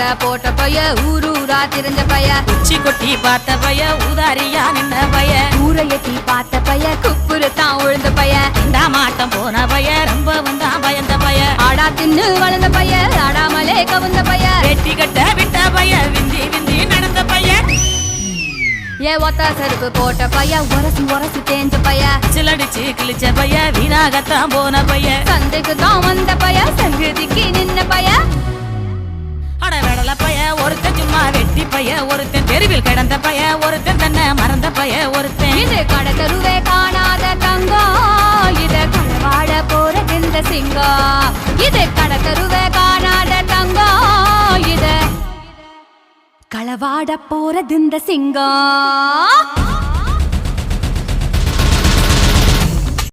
சட்டை போட்ட பைய ஊரூரா திரிஞ்ச பைய உச்சி கொட்டி பார்த்த பைய உதாரியா நின்ன பைய ஊரை எட்டி பார்த்த பைய குப்புரு தான் உழுந்த பைய மாட்டம் போன பைய ரொம்ப வந்தா பயந்த பைய ஆடா தின்னு வளர்ந்த பைய ஆடாமலே கவுந்த பைய வெட்டி கட்ட விட்ட பைய விந்தி விந்தி நடந்த பைய ஏ ஒத்த செருப்பு போட்ட பைய உரசி உரசி தேஞ்ச பைய சிலடிச்சு கிழிச்ச பைய வீணாகத்தான் போன பைய சந்தைக்கு தான் வந்த பைய சங்கதிக்கு நின்ன பைய அட வெடல பைய ஒருத்தன் சும்மா வெட்டி பைய ஒருத்தன் தெருவில் கிடந்த பைய ஒருத்தன் தன்னை மறந்த பைய ஒருத்தன் இது கடை தெருவே காணாத தங்கம் இது களவாட போறது இந்த சிங்கம் இது கடை தெருவே காணாத தங்கம் இது களவாட போறது இந்த சிங்கம்